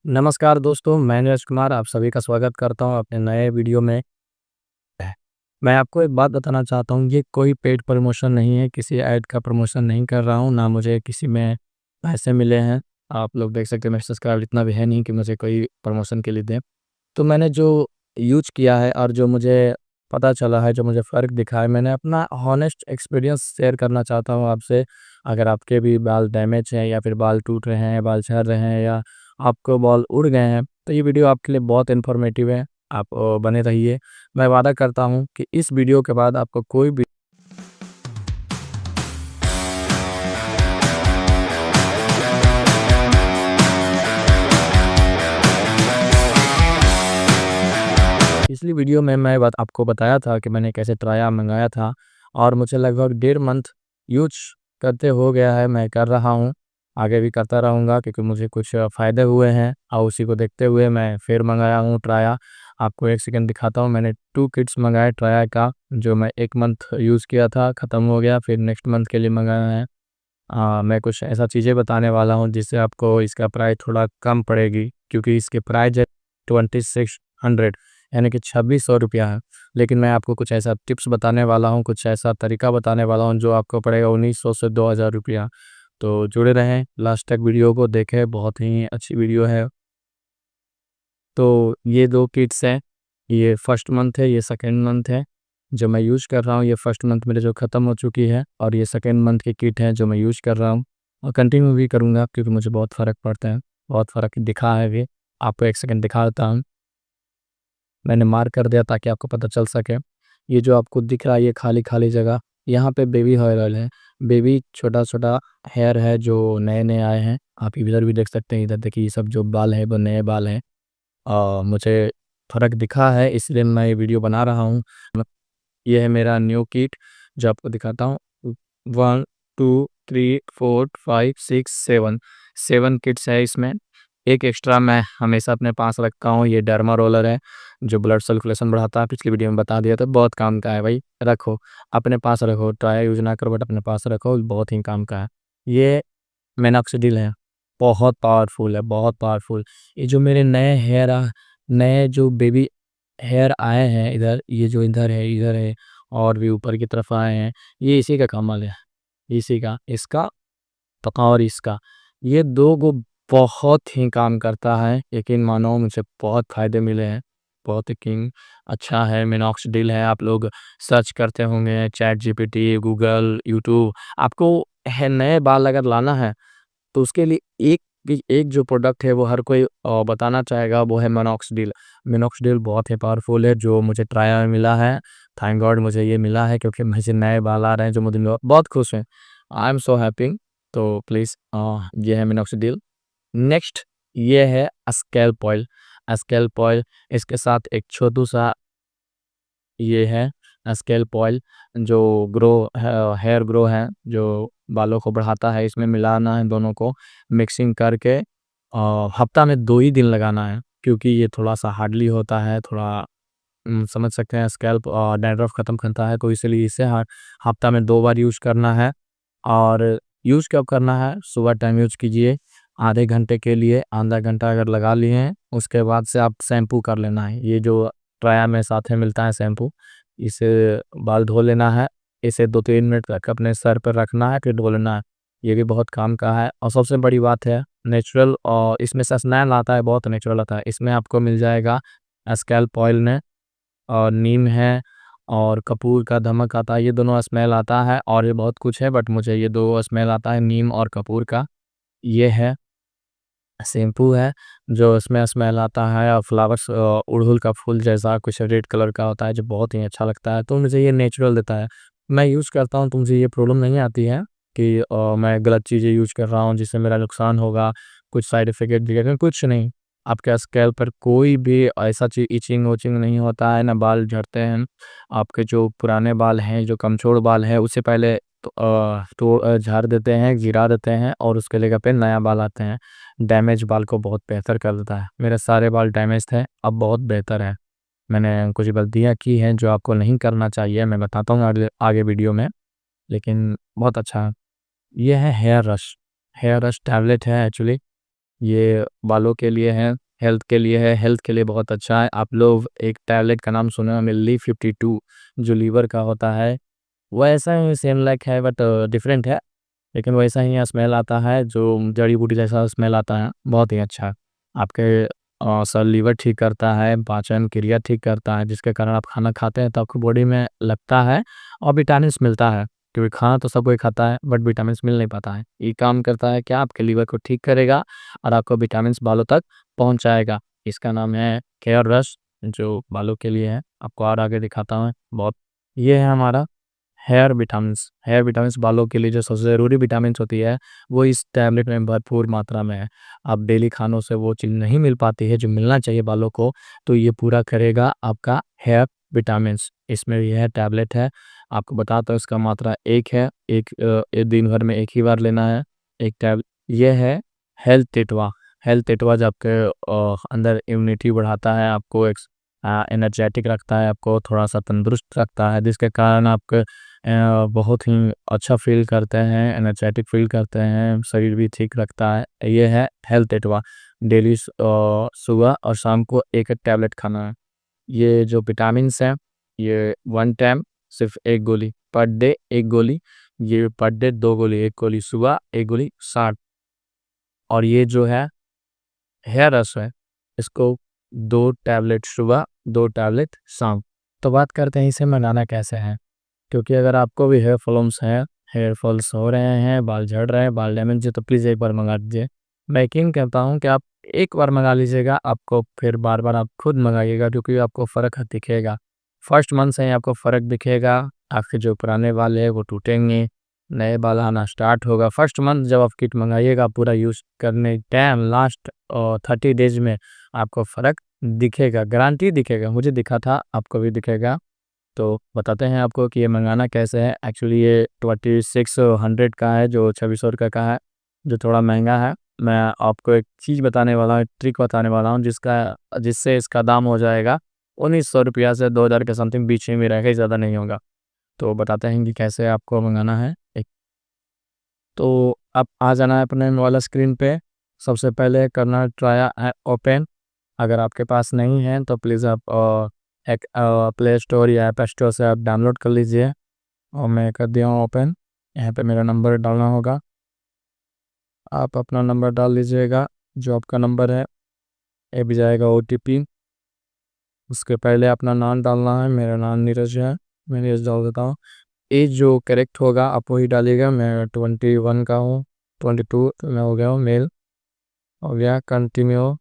नमस्कार दोस्तों, मैं नीरज कुमार आप सभी का स्वागत करता हूँ अपने नए वीडियो में। मैं आपको एक बात बताना चाहता हूँ, ये कोई पेड प्रमोशन नहीं है, किसी ऐड का प्रमोशन नहीं कर रहा हूँ, ना मुझे किसी में पैसे मिले हैं। आप लोग देख सकते हैं मेरा सब्सक्राइबर इतना भी है नहीं कि मुझे कोई प्रमोशन के लिए दें। तो मैंने जो यूज़ किया है और जो मुझे पता चला है, जो मुझे फ़र्क दिखा है, मैंने अपना हॉनेस्ट एक्सपीरियंस शेयर करना चाहता हूँ आपसे। अगर आपके भी बाल डैमेज हैं या फिर बाल टूट रहे हैं, बाल झड़ रहे हैं या आपको बाल उड़ गए हैं, तो ये वीडियो आपके लिए बहुत इन्फॉर्मेटिव है। आप बने रहिए। मैं वादा करता हूँ कि इस वीडियो के बाद आपको कोई भी पिछली वीडियो में मैं बात आपको बताया था कि मैंने कैसे ट्राया मंगाया था और मुझे लगभग 1.5 मंथ यूज़ करते हो गया है। मैं कर रहा हूँ, आगे भी करता रहूँगा क्योंकि मुझे कुछ फ़ायदे हुए हैं और उसी को देखते हुए मैं फिर मंगाया हूँ ट्राया। आपको 1 सेकंड दिखाता हूँ, मैंने 2 किट्स मंगाए ट्राया का, जो मैं 1 मंथ यूज़ किया था, ख़त्म हो गया, फिर नेक्स्ट मंथ के लिए मंगाया है। मैं कुछ ऐसा चीज़ें बताने वाला हूँ जिससे आपको इसका प्राइस थोड़ा कम पड़ेगी, क्योंकि इसके प्राइस है 2600 यानी कि 2600 रुपया है। लेकिन मैं आपको कुछ ऐसा टिप्स बताने वाला हूँ, कुछ ऐसा तरीका बताने वाला हूँ जो आपको पड़ेगा 1900 से 2000 रुपया। तो जुड़े रहें, लास्ट तक वीडियो को देखें, बहुत ही अच्छी वीडियो है। तो ये 2 किट्स हैं, ये फर्स्ट मंथ है, ये सेकंड मंथ है। जो मैं यूज़ कर रहा हूँ, ये फर्स्ट मंथ मेरे जो ख़त्म हो चुकी है और ये सेकंड मंथ की किट है जो मैं यूज़ कर रहा हूँ और कंटिन्यू भी करूँगा क्योंकि मुझे बहुत फ़र्क पड़ता है, बहुत फ़र्क दिखा है अभी। आपको 1 सेकंड दिखा देता हूँ। मैंने मार्क कर दिया ताकि आपको पता चल सके। ये जो आपको दिख रहा है, ये खाली-खाली जगह, यहाँ पे बेबी हेयर ऑयल है। बेबी छोटा-छोटा हेयर है जो नए-नए आए हैं। आप इधर भी देख सकते हैं, इधर देखिए ये सब जो बाल है वो नए बाल हैं। मुझे फ़र्क दिखा है इसलिए मैं ये वीडियो बना रहा हूँ। ये है मेरा न्यू किट जो आपको दिखाता हूँ। 1, 2, 3, 4, 5, 6, 7 7 किट्स है इसमें। एक एक्स्ट्रा मैं हमेशा अपने पास रखता हूँ, ये डर्मा रोलर है जो ब्लड सर्कुलेशन बढ़ाता है। पिछली वीडियो में बता दिया था, बहुत काम का है भाई, रखो, अपने पास रखो, ट्राई यूज़ ना करो बट अपने पास रखो, बहुत ही काम का है। ये मिनॉक्सिडिल है, बहुत पावरफुल है, बहुत पावरफुल। ये जो मेरे नए जो बेबी हेयर आए हैं इधर, ये जो इधर है और भी ऊपर की तरफ आए हैं, ये इसी का कमाल है, इसी का, इसका और इसका। ये 2 गो बहुत ही काम करता है, यकीन मानो मुझे बहुत फ़ायदे मिले हैं, बहुत ही किंग अच्छा है, मिनॉक्सिडिल है। आप लोग सर्च करते होंगे चैट जीपीटी, गूगल, यूट्यूब, आपको है नए बाल अगर लाना है तो उसके लिए एक जो प्रोडक्ट है वो हर कोई बताना चाहेगा, वो है मिनॉक्सिडिल। मिनॉक्सिडिल बहुत ही पावरफुल है जो मुझे ट्राया में मिला है। थैंक गॉड मुझे ये मिला है क्योंकि मुझे नए बाल आ रहे हैं जो मुझे बहुत खुश हैं। I am so happy. तो प्लीज़ ये है मिनॉक्सिडिल। नेक्स्ट ये है स्कैल्प ऑयल। स्कैल्प ऑयल इसके साथ एक छोटू-सा ये है स्कैल्प ऑयल जो हेयर ग्रो है, जो बालों को बढ़ाता है, इसमें मिलाना है दोनों को मिक्सिंग करके हफ्ता में 2 ही दिन लगाना है क्योंकि ये थोड़ा-सा हार्डली होता है, थोड़ा समझ सकते हैं स्कैल्प डैंड्रफ ख़त्म करता है, तो इसलिए इसे हफ्ता में 2 बार यूज़ करना है। और यूज़ कब करना है? सुबह टाइम यूज़ कीजिए, आधे घंटे के लिए, आधा घंटा अगर लगा लिए हैं, उसके बाद से आप शैम्पू कर लेना है। ये जो ट्राया में साथ में मिलता है शैम्पू, इसे बाल धो लेना है, इसे 2-3 मिनट तक अपने सर पर रखना है, फिर धो लेना है। ये भी बहुत काम का है और सबसे बड़ी बात है नेचुरल, और इसमें सस्नैल आता है, बहुत नेचुरल आता है। इसमें आपको मिल जाएगा स्कैल्प ऑयल में और नीम है और कपूर का धमक आता है, ये दोनों स्मेल आता है और ये बहुत कुछ है बट मुझे ये 2 स्मेल आता है, नीम और कपूर का। ये है शैम्पू है जो इसमें स्मेल आता है और फ्लावर्स अड़हुल का फूल जैसा कुछ रेड कलर का होता है जो बहुत ही अच्छा लगता है, तो मुझे ये नेचुरल देता है। मैं यूज़ करता हूँ तो मुझे ये प्रॉब्लम नहीं आती है कि मैं गलत चीज़ें यूज़ कर रहा हूँ जिससे मेरा नुकसान होगा, कुछ साइड इफ़ेक्ट दिखेगा, कुछ नहीं। आपके स्कैल्प पर कोई भी ऐसा चीज़ इचिंग-विचिंग नहीं होता है, ना बाल झड़ते हैं। आपके जो पुराने बाल हैं, जो कमज़ोर बाल हैं, उससे पहले झाड़ देते हैं, गिरा देते हैं और उसके जगह पे नया बाल आते हैं। डैमेज बाल को बहुत बेहतर कर देता है। मेरे सारे बाल डैमेज थे, अब बहुत बेहतर है। मैंने कुछ गलतियाँ की हैं जो आपको नहीं करना चाहिए, मैं बताता हूँ आगे आगे वीडियो में, लेकिन बहुत अच्छा है। ये है हेयर रश टैबलेट है एक्चुअली। ये बालों के लिए है, हेल्थ के लिए है, हेल्थ के लिए बहुत अच्छा है। आप लोग एक टैबलेट का नाम सुने होंगे Li-52 जो लीवर का होता है, वैसा ही सेम लाइक है बट डिफरेंट है, लेकिन वैसा ही स्मेल आता है, जो जड़ी बूटी जैसा स्मेल आता है, बहुत ही अच्छा है। आपके सर लीवर ठीक करता है, पाचन क्रिया ठीक करता है, जिसके कारण आप खाना खाते हैं तो आपकी बॉडी में लगता है और विटामिन्स मिलता है, क्योंकि खाना तो सब कोई खाता है बट विटामिन्स मिल नहीं पाता है। ये काम करता है क्या, आपके लीवर को ठीक करेगा और आपको विटामिन्स बालों तक पहुंचाएगा। इसका नाम है केयर रश, जो बालों के लिए है। आपको और आगे दिखाता हूँ बहुत। ये है हमारा हेयर विटामिन्स बालों के लिए जो सबसे ज़रूरी विटामिन्स होती है, वो इस टैबलेट में भरपूर मात्रा में है। अब डेली खानों से वो चीज़ नहीं मिल पाती है जो मिलना चाहिए बालों को, तो ये पूरा करेगा आपका हेयर विटामिन्स। इसमें यह टैबलेट है, आपको बताता हूँ इसका मात्रा 1 है, एक दिन भर में 1 ही बार लेना है। एक टैब ये है हेल्थ टिटवा। हेल्थ टिटवा जो आपके अंदर इम्यूनिटी बढ़ाता है, आपको एनर्जेटिक रखता है, आपको थोड़ा-सा तंदुरुस्त रखता है, जिसके कारण आप बहुत ही अच्छा फ़ील करते हैं, एनर्जेटिक फ़ील करते हैं, शरीर भी ठीक रखता है। ये है हेल्थ एटवा। डेली सुबह और शाम को 1-1 टैबलेट खाना है। ये जो विटामिन्स हैं, ये 1 टाइम सिर्फ़ 1 गोली, पर डे 1 गोली, ये पर डे 2 गोली, 1 गोली सुबह, 1 गोली शाम। और ये जो है हेयर रस है, इसको 2 टैबलेट सुबह, 2 टैबलेट शाम। तो बात करते हैं इसे बनाना कैसे है? क्योंकि अगर आपको भी हेयर फॉल्स हो रहे हैं, बाल झड़ रहे हैं, बाल डैमेज है, तो प्लीज़ एक बार मँगा दीजिए। मैं यकीन करता हूँ कि आप एक बार मँगा लीजिएगा, आपको फिर बार-बार आप खुद मँगाइएगा, क्योंकि आपको फ़र्क दिखेगा। फर्स्ट मंथ से ही आपको फ़र्क दिखेगा, आपके जो पुराने बाल हैं वो टूटेंगे, नए बाल आना स्टार्ट होगा। फर्स्ट मंथ जब आप किट मँगाइएगा, पूरा यूज़ करने टाइम लास्ट 30 डेज़ में आपको फ़र्क दिखेगा, गारंटी दिखेगा। मुझे दिखा था, आपको भी दिखेगा। तो बताते हैं आपको कि ये मंगाना कैसे है। एक्चुअली ये 2600 का है, जो 2600 रुपये का है, जो थोड़ा महंगा है। मैं आपको एक चीज़ बताने वाला हूँ, एक ट्रिक बताने वाला हूँ, जिससे इसका दाम हो जाएगा 1900 रुपया से 2000 के समथिंग बीच में रहेगा, ज़्यादा नहीं होगा। तो बताते हैं कि कैसे आपको मंगाना है। तो आप आ जाना है अपने मोबाइल स्क्रीन पे। सबसे पहले करना है ट्राई ऐप ओपन। अगर आपके पास नहीं है तो प्लीज़ आप एक प्ले स्टोर या ऐप स्टोर से आप डाउनलोड कर लीजिए। और मैं कर दिया हूँ ओपन। यहाँ पे मेरा नंबर डालना होगा, आप अपना नंबर डाल लीजिएगा, जो आपका नंबर है। ये भी जाएगा OTP। उसके पहले अपना नाम डालना है, मेरा नाम नीरज है, मैं नीरज डाल देता हूँ। एज जो करेक्ट होगा आप वही डालिएगा। मैं 21 का हूँ, 22 तो मैं हो गया हूँ मेल। हो गया, कंटिन्यू।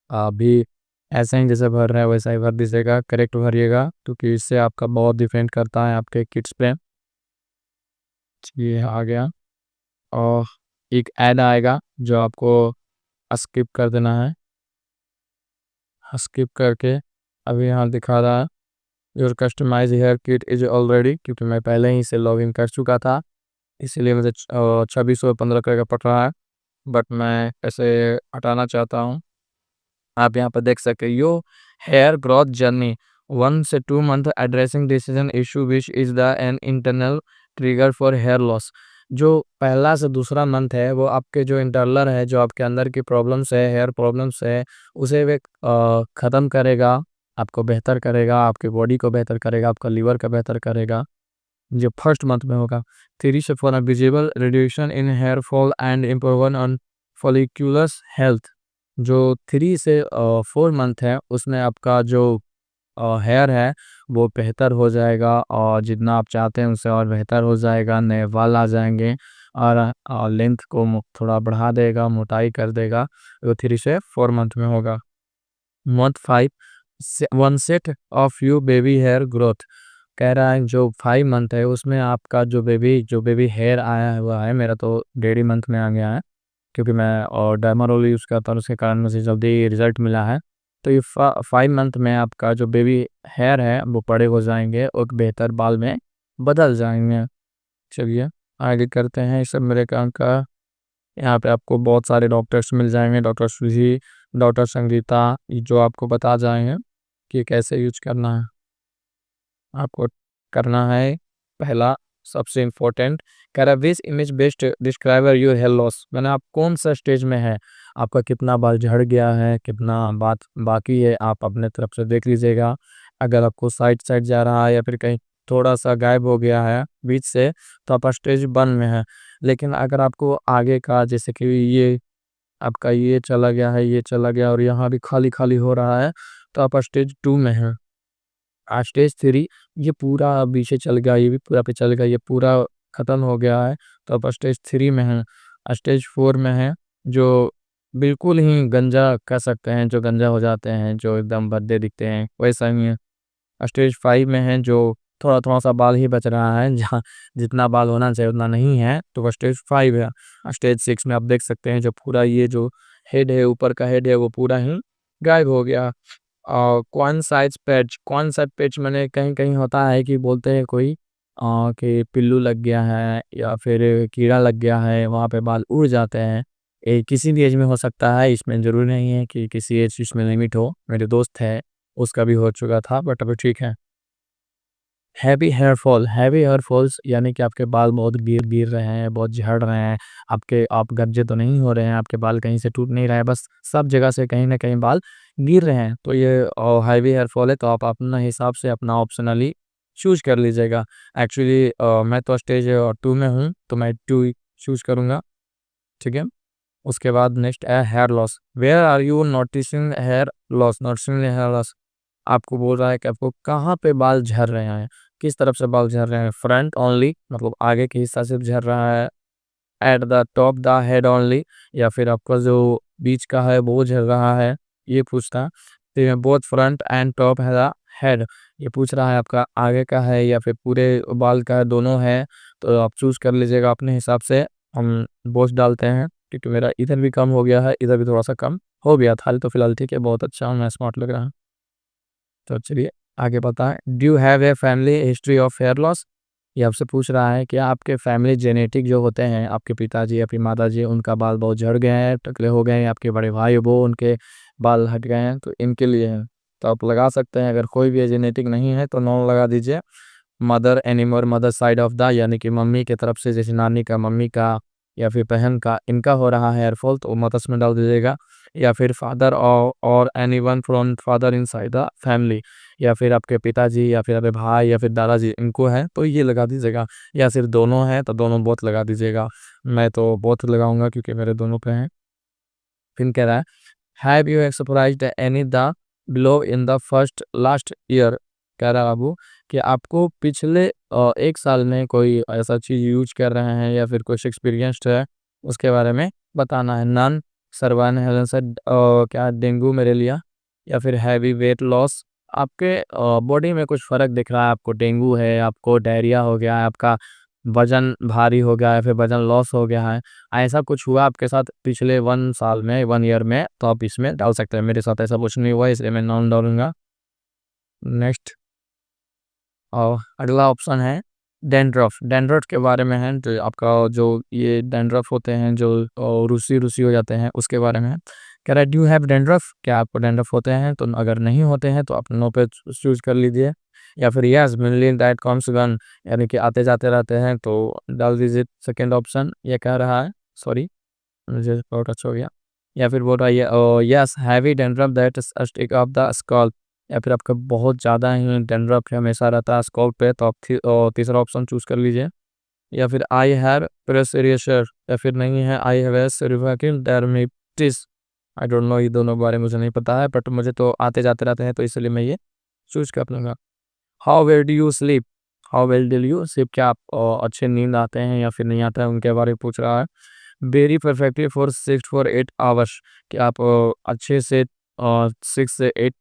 अभी ऐसा ही जैसे भर रहा है वैसा ही भर दीजिएगा, करेक्ट भरिएगा, क्योंकि इससे आपका बहुत डिपेंड करता है आपके किड्स पे। ये आ गया और एक ऐड आएगा जो आपको स्किप कर देना है। स्किप करके अभी यहाँ दिखा रहा है your customize hair kit is already, क्योंकि मैं पहले ही इसे लॉगिन कर चुका था, इसीलिए मुझे 2615 का पड़ रहा है, बट मैं ऐसे हटाना चाहता हूँ। आप यहाँ पर देख सकते हो हेयर ग्रोथ जर्नी 1 से 2 month addressing decision issue which is the an internal trigger for hair loss. जो पहला से दूसरा मंथ है वो आपके जो इंटरनल है, जो आपके अंदर की प्रॉब्लम्स है, हेयर प्रॉब्लम्स है, उसे वे ख़त्म करेगा, आपको बेहतर करेगा, आपकी बॉडी को बेहतर करेगा, आपका लीवर का बेहतर करेगा। जो फर्स्ट मंथ में होगा 3 से 4 visible reduction in hair fall and improvement on follicles health. जो 3 से 4 मंथ है उसमें आपका जो हेयर है वो बेहतर हो जाएगा, और जितना आप चाहते हैं उससे और बेहतर हो जाएगा, नए बाल आ जाएंगे, और लेंथ को थोड़ा बढ़ा देगा, मोटाई कर देगा। वो 3 से 4 मंथ में होगा। Month 5 one set of you baby hair growth कह रहा है, जो 5 मंथ है उसमें आपका जो बेबी हेयर आया हुआ है, मेरा तो 1.5 मंथ में आ गया है, क्योंकि मैं और डर्मा रोल यूज़ करता हूँ, उसके कारण मुझे जल्दी रिजल्ट मिला है। तो ये 5 मंथ में आपका जो बेबी हेयर है वो बड़े हो जाएंगे और बेहतर बाल में बदल जाएंगे। चलिए आगे करते हैं। इस सब मेरे काम का। यहाँ पे आपको बहुत सारे डॉक्टर्स मिल जाएंगे, डॉक्टर सुजी, डॉक्टर संगीता, जो आपको बता जाएंगे कि कैसे यूज करना है। आपको करना है पहला सबसे इम्पोर्टेंट कह रहा है which image best describer your hair loss, मैंने आप कौन सा स्टेज में है, आपका कितना बाल झड़ गया है, कितना बात बाकी है, आप अपने तरफ से देख लीजिएगा। अगर आपको साइड साइड जा रहा है या फिर कहीं थोड़ा सा गायब हो गया है बीच से, तो आप स्टेज 1 में है। लेकिन अगर आपको आगे का जैसे कि ये आपका ये चला गया है, ये चला गया और यहाँ भी खाली खाली हो रहा है, तो आप स्टेज 2 में हैं। स्टेज 3 ये पूरा पीछे चल गया, ये भी पूरा पे चल गया, ये पूरा खत्म हो गया है, तो आप स्टेज 3 में हैं। स्टेज 4 में है, जो बिल्कुल ही गंजा कह सकते हैं, जो गंजा हो जाते हैं, जो एकदम भद्दे दिखते हैं, वैसा ही है। स्टेज 5 में है, जो थोड़ा-थोड़ा सा बाल ही बच रहा है, जहाँ जितना बाल होना चाहिए उतना नहीं है, तो वो स्टेज 5 है। स्टेज 6 में आप देख सकते हैं, जो पूरा ये जो हेड है, ऊपर का हेड है, वो पूरा ही गायब हो गया। कौन साइड पैच मैंने कहीं-कहीं होता है कि बोलते हैं कोई कि पिल्लू लग गया है या फिर कीड़ा लग गया है, वहाँ पे बाल उड़ जाते हैं। ये किसी भी एज में हो सकता है, इसमें ज़रूरी नहीं है कि किसी एज इसमें लिमिट हो। मेरे दोस्त है, उसका भी हो चुका था बट अभी ठीक है। हैवी हेयर फॉल्स यानी कि आपके बाल बहुत गिर रहे हैं, बहुत झड़ रहे हैं, आप गंजे तो नहीं हो रहे हैं, आपके बाल कहीं से टूट नहीं रहे हैं, बस सब जगह से कहीं न कहीं बाल गिर रहे हैं, तो ये हैवी हेयर फॉल है, तो आप अपना हिसाब से अपना ऑप्शनली चूज़ कर लीजिएगा। एक्चुअली मैं तो स्टेज 2 में हूँ, तो मैं 2 ही चूज़ करूँगा, ठीक है? उसके बाद नेक्स्ट है hair loss. Where are you noticing hair loss? आपको बोल रहा है कि आपको कहाँ पे बाल झड़ रहे हैं, किस तरफ से बाल झड़ रहे हैं? फ्रंट ओनली मतलब आगे के हिस्सा से झड़ रहा है, at the top the head only, या फिर आपका जो बीच का है वो झड़ रहा है, ये पूछता है। फिर बोथ फ्रंट एंड टॉप है द हेड, ये पूछ रहा है आपका आगे का है या फिर पूरे बाल का है, दोनों है, तो आप चूज कर लीजिएगा अपने हिसाब से। हम बोथ डालते हैं क्योंकि मेरा इधर भी कम हो गया है, इधर भी थोड़ा सा कम हो गया था, तो फिलहाल ठीक है, बहुत अच्छा हूँ मैं, स्मार्ट लग रहा है। तो चलिए आगे बताएं, do you have a family history of hair loss? ये आपसे पूछ रहा है कि आपके फैमिली जेनेटिक जो होते हैं, आपके पिताजी या फिर माताजी, उनका बाल बहुत झड़ गए हैं, टकले हो गए हैं, आपके बड़े भाई वो उनके बाल हट गए हैं, तो इनके लिए है, तो आप लगा सकते हैं। अगर कोई भी जेनेटिक नहीं है तो नॉन लगा दीजिए। Mother anymore mother side of the यानी कि मम्मी की तरफ से, जैसे नानी का, मम्मी का या फिर बहन का, इनका हो रहा है हेयरफॉल, तो मदर्स में डाल दीजिएगा। या फिर फादर और anyone from father inside the family, या फिर आपके पिताजी या फिर आपके भाई या फिर दादाजी इनको है तो ये लगा दीजिएगा। या सिर्फ दोनों हैं तो दोनों बोथ लगा दीजिएगा। मैं तो बोथ लगाऊंगा क्योंकि मेरे दोनों पे हैं। फिर कह रहा है, have you exercised any the below in the first last year? कह रहा है बाबू कि आपको पिछले 1 साल में कोई ऐसा चीज़ यूज़ कर रहे हैं या फिर कुछ एक्सपीरियंस्ड है, उसके बारे में बताना है। नन, सर्वान हेलेंस क्या डेंगू मलेरिया या फिर हैवी वेट लॉस, आपके बॉडी में कुछ फ़र्क दिख रहा है, आपको डेंगू है, आपको डायरिया हो गया है, आपका वज़न भारी हो गया है, फिर वज़न लॉस हो गया है, ऐसा कुछ हुआ आपके साथ पिछले 1 साल में, 1 ईयर में, तो आप इसमें डाल सकते हैं। मेरे साथ ऐसा कुछ नहीं हुआ इसलिए मैं नॉन डालूँगा। नेक्स्ट अगला ऑप्शन है डैंड्रफ। डैंड्रफ के बारे में है, जो आपका जो ये डैंड्रफ होते हैं, जो रूसी-रूसी हो जाते हैं, उसके बारे में है। कह रहा है, डू यू हैव डैंड्रफ? क्या आपको डैंड्रफ होते हैं? तो अगर नहीं होते हैं तो आप नो पे चूज़ कर लीजिए। या फिर yes mainly that comes gun, यानी कि आते-जाते रहते हैं, तो डाल दीजिए सेकंड ऑप्शन। ये कह रहा है, सॉरी मुझे बहुत अच्छा हो गया। या फिर बोल रहा है yes heavy dandruff that stick of the scalp, या फिर आपका बहुत ज़्यादा ही डैंड्रफ हमेशा रहता है स्कैल्प पे, तो आप तीसरा ऑप्शन चूज़ कर लीजिए। या फिर आई हैव प्रेसरियसर, या फिर नहीं है I have a cervical dermatitis. I don't know, ये दोनों के बारे में मुझे नहीं पता है, बट मुझे तो आते-जाते रहते हैं, तो इसलिए मैं ये चूज़ कर लूँगा। How well do you sleep? How well do you sleep, क्या आप अच्छे नींद आते हैं या फिर नहीं आता है, उनके बारे में पूछ रहा है। Very perfectly for 6 for 8 hours, कि आप अच्छे से 6 से 8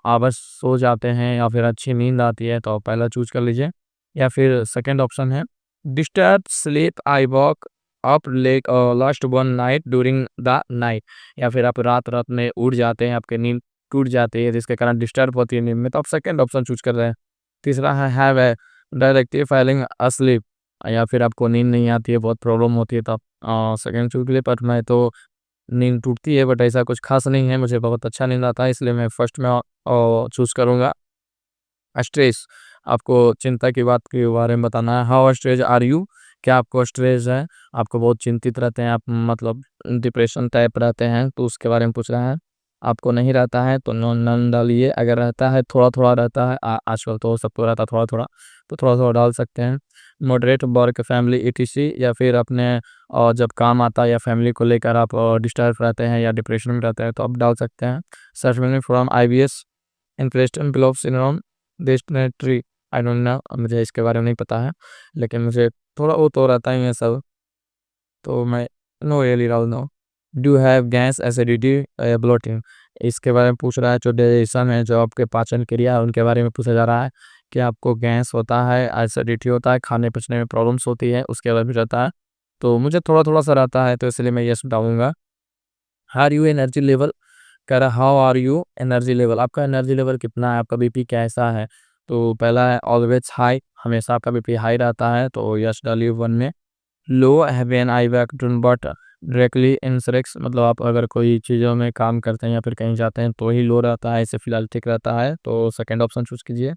आवर्स सो जाते हैं या फिर अच्छी नींद आती है, तो आप पहला चूज़ कर लीजिए। या फिर सेकंड ऑप्शन है disturb sleep I woke up late last one night during the night, या फिर आप रात-रात में उठ जाते हैं, आपकी नींद टूट जाती है जिसके कारण डिस्टर्ब होती है नींद में, तो आप सेकंड ऑप्शन चूज़ कर रहे हैं। तीसरा है have a directly falling asleep, या फिर आपको नींद नहीं आती है, बहुत प्रॉब्लम होती है, तो आप सेकंड चूज़ के लिए, पर मैं तो नींद टूटती है बट ऐसा कुछ ख़ास नहीं है, मुझे बहुत अच्छा नींद आता है, इसलिए मैं फर्स्ट में चूज़ करूँगा स्ट्रेस। आपको चिंता की बात के बारे में बताना है। How stress are you? क्या आपको स्ट्रेस है? आपको बहुत चिंतित रहते हैं आप, मतलब डिप्रेशन टाइप रहते हैं, तो उसके बारे में पूछ रहा है। आपको नहीं रहता है तो नो नन डालिए। अगर रहता है थोड़ा-थोड़ा रहता है, आजकल तो सबको रहता है थोड़ा-थोड़ा, तो थोड़ा-थोड़ा डाल सकते हैं। मॉडरेट वर्क, फैमिली ईटीसी, या फिर अपने जब काम आता है या फैमिली को लेकर आप डिस्टर्ब रहते हैं या डिप्रेशन में रहते हैं तो आप डाल सकते हैं। Suffering from IBS, impression below syndrome, dysentery, I don't know, मुझे इसके बारे में नहीं पता है, लेकिन मुझे थोड़ा वो तो रहता ही है सब, तो मैं नो रियली डाल no. Do have gas acidity bloating, इसके बारे में पूछ रहा है। जो डाइजेशन है, जो आपके पाचन क्रिया है, उनके बारे में पूछा जा रहा है कि आपको गैस होता है, एसिडिटी होता है, खाने पचने में प्रॉब्लम्स होती है, उसके बारे में रहता है। तो मुझे थोड़ा थोड़ा सा रहता है, तो इसलिए मैं यस डालूंगा। आर यू एनर्जी लेवल, कह रहा how are you energy level, आपका एनर्जी लेवल कितना है, आपका बीपी कैसा है। तो पहला है ऑलवेज हाई, हमेशा आपका बीपी हाई रहता है, तो यस डालिए 1 में। Low have an I back but directly इंसरेक्स, मतलब आप अगर कोई चीज़ों में काम करते हैं या फिर कहीं जाते हैं तो ही लो रहता है, इसे फिलहाल ठीक रहता है, तो सेकंड ऑप्शन चूज कीजिए।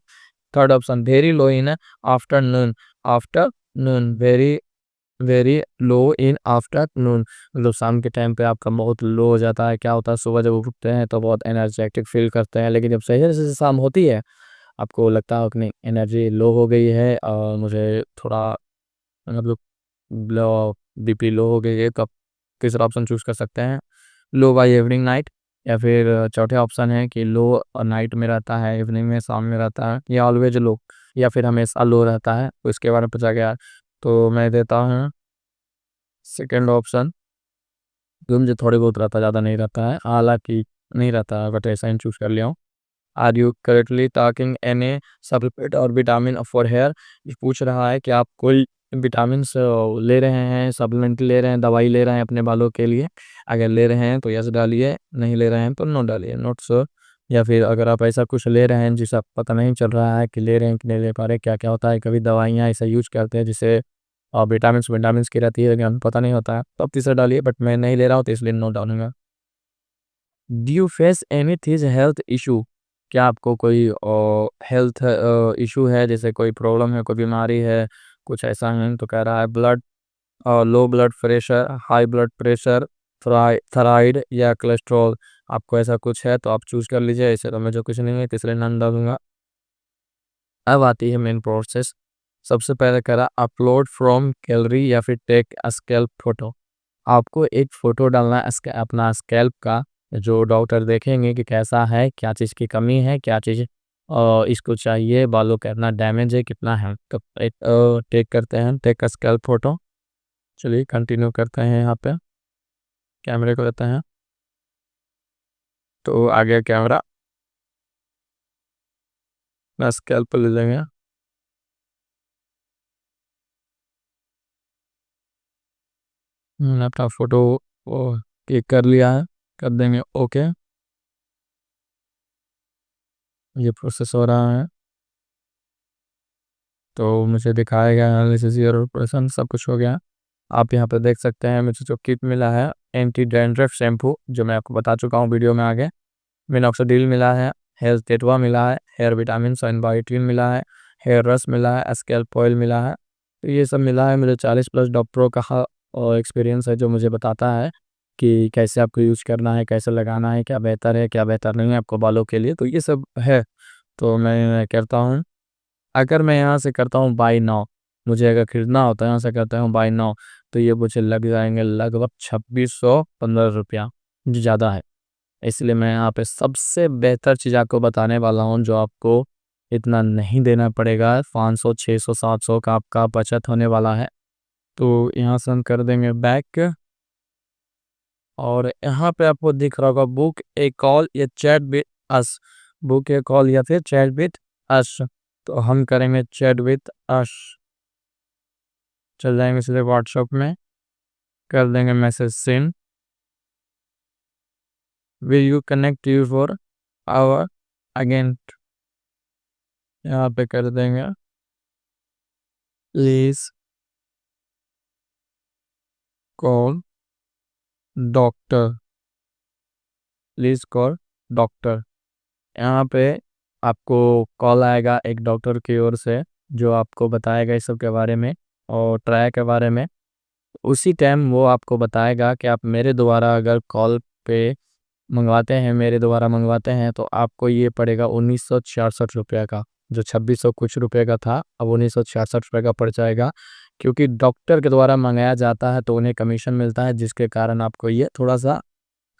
Third option very low in afternoon, afternoon very very low in afternoon, मतलब शाम के टाइम पे आपका बहुत लो हो जाता है। क्या होता है, सुबह जब उठते हैं तो बहुत एनर्जेटिक फील करते हैं, लेकिन जब सही से शाम होती है आपको लगता है कि नहीं, एनर्जी लो हो गई है और मुझे थोड़ा, मतलब बीपी लो हो गई है, तो आप तीसरा ऑप्शन चूज कर सकते हैं, लो बाय इवनिंग नाइट। या फिर चौथे ऑप्शन है कि लो नाइट में रहता है, इवनिंग में, शाम में रहता है, या ऑलवेज लो, या फिर हमेशा लो रहता है, तो इसके बारे में पूछा गया है। तो मैं देता हूँ सेकेंड ऑप्शन, जो मुझे थोड़ी बहुत रहता, ज़्यादा नहीं रहता है, हालांकि नहीं रहता है, बट ऐसा ही चूज कर लिया हूँ। Are you correctly taking any supplement और विटामिन फॉर हेयर, ये पूछ रहा है कि आप कोई विटामिन ले रहे हैं, सप्लीमेंट ले रहे हैं, दवाई ले रहे हैं अपने बालों के लिए। अगर ले रहे हैं तो यस डालिए, नहीं ले रहे हैं तो नो डालिए, नॉट श्योर। या फिर अगर आप ऐसा कुछ ले रहे हैं जिसे आप पता नहीं चल रहा है कि ले रहे हैं कि नहीं ले पा रहे, क्या क्या होता है, कभी दवाइयाँ ऐसा यूज करते हैं जिसे विटामिन विटामिन की रहती है, लेकिन हमें पता नहीं होता है, तो आप तीसरा डालिए, बट मैं नहीं ले रहा हूँ तो इसलिए नो डालूंगा। Do you face anything health issue, क्या आपको कोई हेल्थ इशू है, जैसे कोई प्रॉब्लम है, कोई बीमारी है, कुछ ऐसा है, तो कह रहा है blood, low blood pressure, high blood pressure, thyroid या कोलेस्ट्रॉल, आपको ऐसा कुछ है तो आप चूज कर लीजिए, ऐसे तो मुझे कुछ नहीं है, तीसरे नन डालूंगा। अब आती है मेन प्रोसेस। सबसे पहले करा अपलोड फ्रॉम गैलरी या फिर टेक अ स्कैल्प फोटो, आपको एक फ़ोटो डालना है अपना स्कैल्प का, जो डॉक्टर देखेंगे कि कैसा है, क्या चीज़ की कमी है, क्या चीज़ इसको चाहिए, बालों का कितना डैमेज है, कितना है, तो एक टेक करते हैं, टेक का स्कैल्प फ़ोटो। चलिए कंटिन्यू करते हैं, यहाँ पे कैमरे को लेते हैं, तो आ गया कैमरा, मैं स्कैल्प ले लेंगे। अपना फ़ोटो वो क्लिक कर लिया है, कर देंगे ओके। ये प्रोसेस हो रहा है, तो मुझे दिखाएगा एनालिसिस योर ऑपरेशन, सब कुछ हो गया। आप यहाँ पे देख सकते हैं मुझे जो किट मिला है, एंटी डैंड्रफ शैम्पू, जो मैं आपको बता चुका हूँ वीडियो में आगे, मिनॉक्सिडिल मिला है, हेल्थ टेटवा मिला है, हेयर विटामिन एंड बायोटिन मिला है, हेयर रस मिला है, स्कैल्प ऑयल मिला है, तो ये सब मिला है। मुझे 40+ डॉक्टरों का एक्सपीरियंस है, जो मुझे बताता है कि कैसे आपको यूज़ करना है, कैसे लगाना है, क्या बेहतर है, क्या बेहतर नहीं है आपको बालों के लिए, तो ये सब है। तो मैं करता हूँ, अगर मैं यहाँ से करता हूँ बाय नाउ, मुझे अगर खरीदना होता है यहाँ से करता हूँ बाय नाउ, तो ये मुझे लग जाएंगे लगभग 2615 रुपया, जो ज़्यादा है। इसलिए मैं यहाँ पे सबसे बेहतर चीज़ आपको बताने वाला हूँ, जो आपको इतना नहीं देना पड़ेगा, 500 600 700 का आपका बचत होने वाला है। तो यहाँ से हम कर देंगे बैक, और यहाँ पे आपको दिख रहा होगा बुक ए कॉल या chat with us, book A call या फिर चैट विद अस, तो हम करेंगे चैट विद अस। चल जाएंगे सीधे व्हाट्सएप में, कर देंगे message send, will you connect you for hour again, यहाँ पे कर देंगे please call doctor, please call doctor. यहाँ पे आपको कॉल आएगा एक डॉक्टर की ओर से, जो आपको बताएगा इस सब के बारे में और ट्रायल के बारे में। उसी टाइम वो आपको बताएगा कि आप मेरे द्वारा अगर कॉल पे मेरे द्वारा मंगवाते हैं तो आपको ये पड़ेगा 1966 रुपये का। जो 2600 कुछ रुपये का था, अब 1966 रुपये का पड़ जाएगा, क्योंकि डॉक्टर के द्वारा मंगाया जाता है तो उन्हें कमीशन मिलता है, जिसके कारण आपको ये थोड़ा सा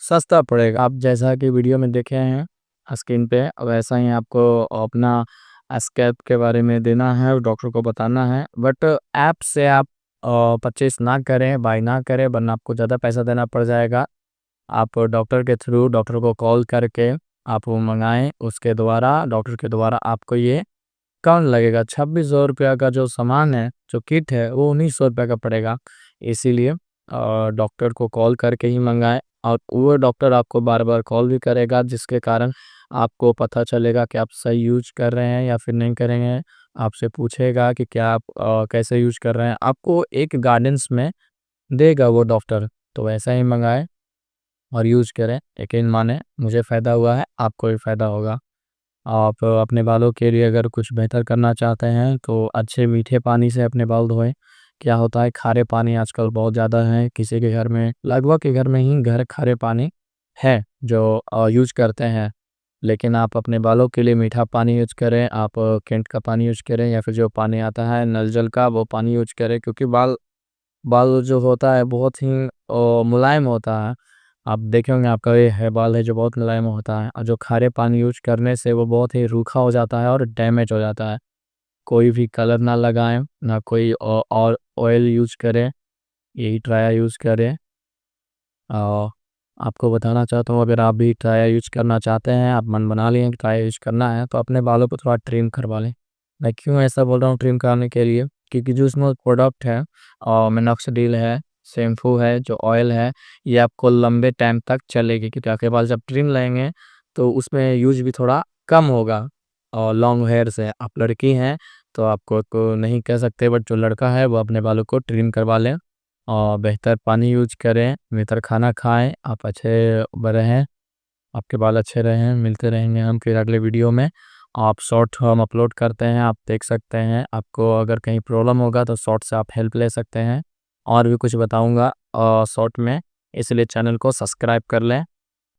सस्ता पड़ेगा। आप जैसा कि वीडियो में देखे हैं स्क्रीन पे, वैसा ही आपको अपना स्कैप के बारे में देना है और डॉक्टर को बताना है। बट ऐप से आप परचेस ना करें, बाय ना करें, वरना आपको ज़्यादा पैसा देना पड़ जाएगा। आप डॉक्टर के थ्रू डॉक्टर को कॉल करके आप वो मंगाएं, उसके द्वारा डॉक्टर के द्वारा आपको ये कम लगेगा। 2600 रुपया का जो सामान है, जो किट है, वो 1900 रुपये का पड़ेगा। इसीलिए डॉक्टर को कॉल करके ही मंगाएं, और वो डॉक्टर आपको बार बार कॉल भी करेगा, जिसके कारण आपको पता चलेगा कि आप सही यूज कर रहे हैं या फिर नहीं करेंगे। आपसे पूछेगा कि क्या आप कैसे यूज कर रहे हैं, आपको एक गाइडेंस में देगा वो डॉक्टर। तो वैसा ही मंगाएं और यूज करें। यकीन माने मुझे फ़ायदा हुआ है, आपको भी फ़ायदा होगा। आप अपने बालों के लिए अगर कुछ बेहतर करना चाहते हैं तो अच्छे मीठे पानी से अपने बाल धोएं। क्या होता है, खारे पानी आजकल बहुत ज़्यादा है, किसी के घर में, लगभग के घर में ही घर खारे पानी है जो यूज करते हैं। लेकिन आप अपने बालों के लिए मीठा पानी यूज करें, आप कैंट का पानी यूज करें, या फिर जो पानी आता है नल जल का, वो पानी यूज करें, क्योंकि बाल बाल जो होता है बहुत ही मुलायम होता है। आप देखे होंगे आपका ये हेयर बाल है जो बहुत मुलायम होता है, और जो खारे पानी यूज करने से वो बहुत ही रूखा हो जाता है और डैमेज हो जाता है। कोई भी कलर ना लगाएं, ना कोई और ऑयल यूज करें, यही ट्राया यूज करें। और आपको बताना चाहता हूँ, अगर आप भी ट्राया यूज करना चाहते हैं, आप मन बना लिए कि ट्राया यूज करना है, तो अपने बालों को थोड़ा ट्रिम करवा लें। मैं क्यों ऐसा बोल रहा हूँ ट्रिम कराने के लिए, क्योंकि जो इसमें प्रोडक्ट है और मिनॉक्सिडिल है, शैम्पू है, जो ऑयल है, ये आपको लंबे टाइम तक चलेगी, क्योंकि आपके बाल जब ट्रिम लेंगे तो उसमें यूज भी थोड़ा कम होगा। और लॉन्ग हेयर से आप लड़की हैं तो आपको तो नहीं कह सकते, बट जो लड़का है वो अपने बालों को ट्रिम करवा लें और बेहतर पानी यूज करें, बेहतर खाना खाएं, आप अच्छे रहें, आपके बाल अच्छे रहें। मिलते रहेंगे हम फिर अगले वीडियो में। आप शॉर्ट हम अपलोड करते हैं, आप देख सकते हैं। आपको अगर कहीं प्रॉब्लम होगा तो शॉर्ट से आप हेल्प ले सकते हैं। और भी कुछ बताऊंगा शॉर्ट में, इसलिए चैनल को सब्सक्राइब कर लें।